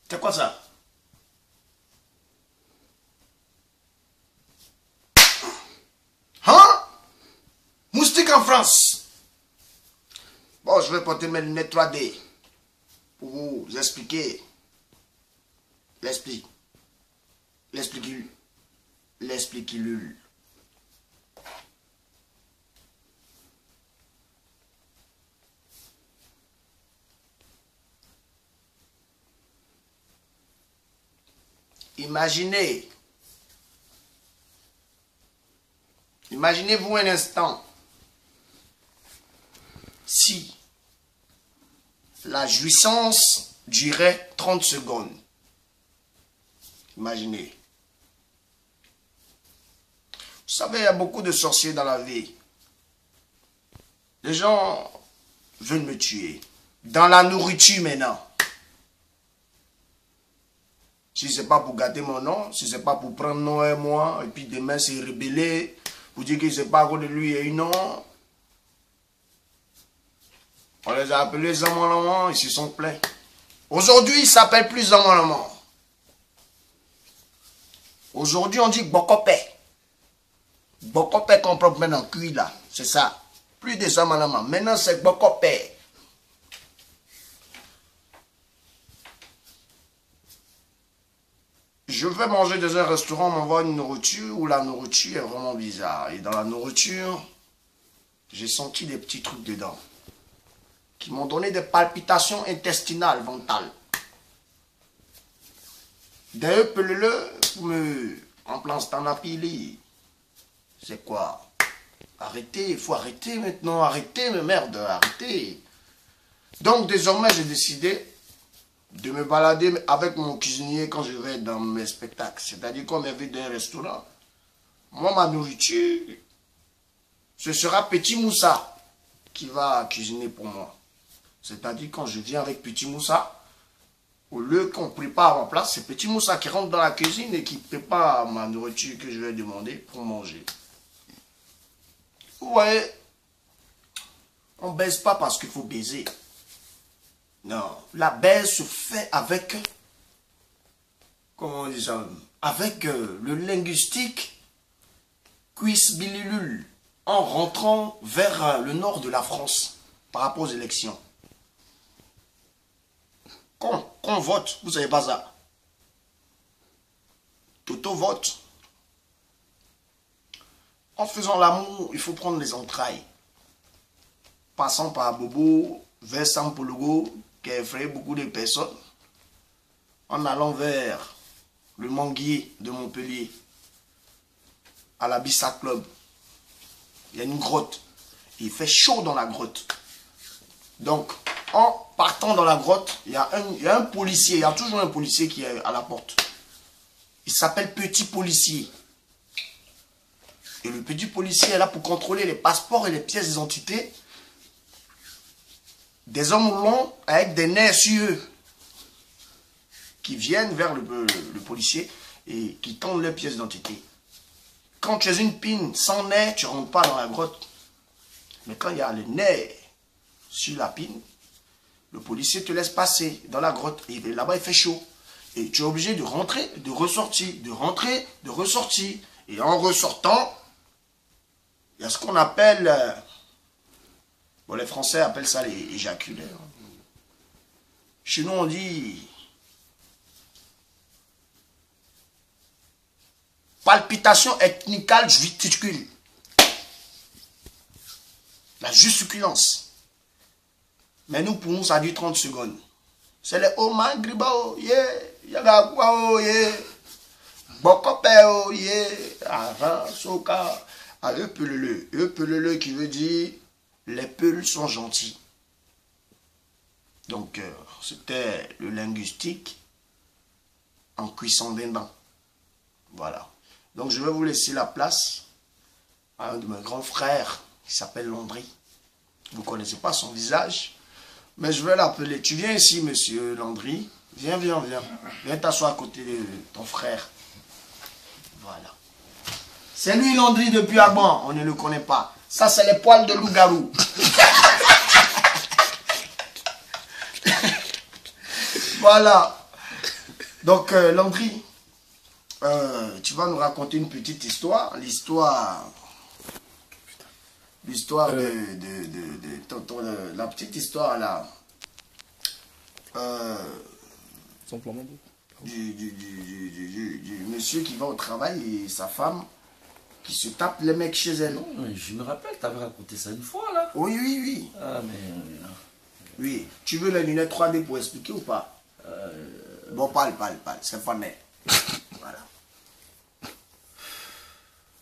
C'est quoi ça? Hein? Moustique en France. Bon, je vais porter mes lunettes 3D pour vous expliquer. L'expliquilule. Imaginez-vous un instant, si la jouissance durait 30 secondes. Imaginez. Vous savez, il y a beaucoup de sorciers dans la vie. Les gens veulent me tuer. Dans la nourriture maintenant. Si ce n'est pas pour gâter mon nom, si ce n'est pas pour prendre nom et moi, et puis demain se rebeller, pour dire que ce n'est pas à cause de lui et une nom. On les a appelés Zamanlaman, ils se sont plaints. Aujourd'hui, ils ne s'appellent plus Zamanlaman. Aujourd'hui, on dit Bokopé. Bokopé qu'on prend maintenant cuit là, c'est ça. Plus de Zamanlaman. Maintenant, c'est Bokopé. Je vais manger dans un restaurant, on m'envoie une nourriture où la nourriture est vraiment bizarre. Et dans la nourriture, j'ai senti des petits trucs dedans qui m'ont donné des palpitations intestinales, mentales. D'ailleurs, pelele, pour me en plan stand-up, c'est quoi? Arrêtez, il faut arrêter maintenant, arrêtez, mais merde, arrêtez. Donc désormais, j'ai décidé de me balader avec mon cuisinier quand je vais dans mes spectacles. C'est-à-dire qu'on m'invite dans un restaurant. Moi, ma nourriture, ce sera Petit Moussa qui va cuisiner pour moi. C'est-à-dire quand je viens avec Petit Moussa, au lieu qu'on prépare à ma place, c'est Petit Moussa qui rentre dans la cuisine et qui prépare ma nourriture que je vais demander pour manger. Vous voyez, on ne baise pas parce qu'il faut baiser. Non, la baise se fait avec, comment on dit ça, avec le linguistique cuisse-bililule, en rentrant vers le nord de la France par rapport aux élections. Qu'on vote, vous savez pas ça. Toto vote. En faisant l'amour, il faut prendre les entrailles. Passant par Bobo, vers Sampologo, qui a effrayé beaucoup de personnes, en allant vers le Manguier de Montpellier, à la Bissa Club. Il y a une grotte. Il fait chaud dans la grotte. Donc, en partant dans la grotte, il y a un policier, il y a toujours un policier qui est à la porte. Il s'appelle Petit Policier. Et le petit policier est là pour contrôler les passeports et les pièces d'identité des hommes longs avec des nerfs sur eux qui viennent vers le policier et qui tendent leurs pièces d'identité. Quand tu es une pine sans nerfs, tu ne rentres pas dans la grotte. Mais quand il y a les nerfs sur la pine, le policier te laisse passer dans la grotte. Et là-bas, il fait chaud. Et tu es obligé de rentrer, de ressortir, de rentrer, de ressortir. Et en ressortant, il y a ce qu'on appelle... bon, les Français appellent ça les éjaculaires. Chez nous, on dit... palpitation ethnicale justiculale. La justiculence. Mais nous, pour nous, ça dure 30 secondes. C'est les Oman Gribao, yeah, Yagagwao, yeah, Bokopeo, yeah, Aran, Soka, Eupelele. Eupelele qui veut dire les peuls sont gentils. Donc, c'était le linguistique en cuisson des dents. Voilà. Donc, je vais vous laisser la place à un de mes grands frères qui s'appelle Landry. Vous ne connaissez pas son visage, mais je vais l'appeler. Tu viens ici, monsieur Landry. Viens, viens, viens. Viens t'asseoir à côté de ton frère. Voilà. C'est lui, Landry, depuis avant. On ne le connaît pas. Ça, c'est les poils de loup-garou. Voilà. Donc, Landry, tu vas nous raconter une petite histoire. L'histoire de la petite histoire là. Simplement. Du monsieur qui va au travail et sa femme qui se tape les mecs chez elle. Non, mais je me rappelle, tu avais raconté ça une fois là. Oui, oui, oui. Ah, mais. Oui. Tu veux la lunette 3D pour expliquer ou pas? Bon, parle. C'est fini. Voilà.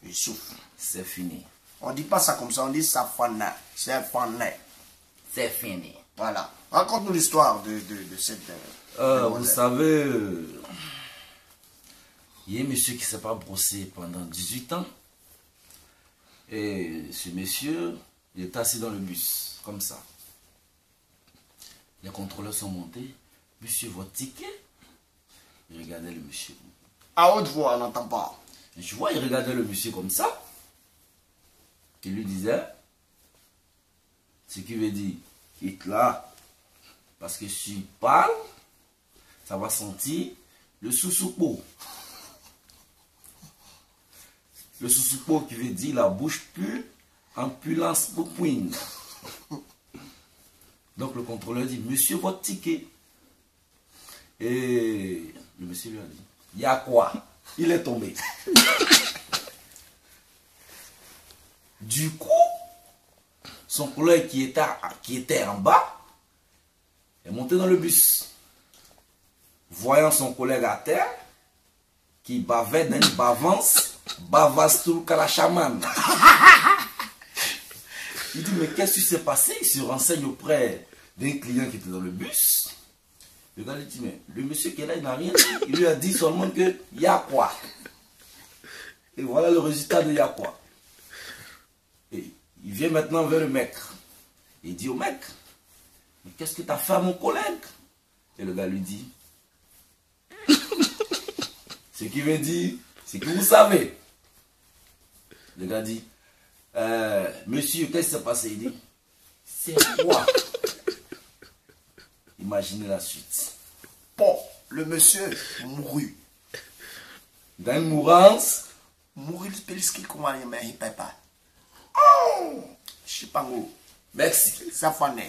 Il souffle. C'est fini. On dit pas ça comme ça, on dit ça fini. C'est fini. C'est fini. Voilà. Raconte-nous l'histoire de cette... Vous savez, il y a un monsieur qui ne s'est pas brossé pendant 18 ans. Et ce monsieur, il est assis dans le bus, comme ça. Les contrôleurs sont montés. Monsieur, votre ticket? Il regardait le monsieur. À haute voix, on n'entend pas. Je vois, il regardait le monsieur comme ça. Il lui disait, ce qui veut dire, Hitler, parce que si tu parles, ça va sentir le sous-soupeau. Le sous-soupeau qui veut dire la bouche pue, ambulance poupouine. Donc le contrôleur dit, monsieur, votre ticket. Et le monsieur lui a dit, il y a quoi? Il est tombé. Du coup, son collègue qui était en bas est monté dans le bus. Voyant son collègue à terre, qui bavait d'une bavance, bavasse tout qu'à la chamane. Il dit, mais qu'est-ce qui s'est passé? Il se renseigne auprès d'un client qui était dans le bus. Le gars lui dit, mais le monsieur qui est là, il n'a rien dit. Il lui a dit seulement que il y a quoi. Et voilà le résultat de il y a quoi. Et il vient maintenant vers le mec. Il dit au mec, mais qu'est-ce que tu as fait à mon collègue? Et le gars lui dit, ce qui veut dire, c'est que vous savez. Le gars dit, monsieur, qu'est-ce qui s'est passé? Il dit, c'est quoi? Imaginez la suite. Bon, le monsieur mourut. Dans une mourance, Mourut le pelski comment il m'a pas. Oh! Je sais pas où. merci. Ça fini.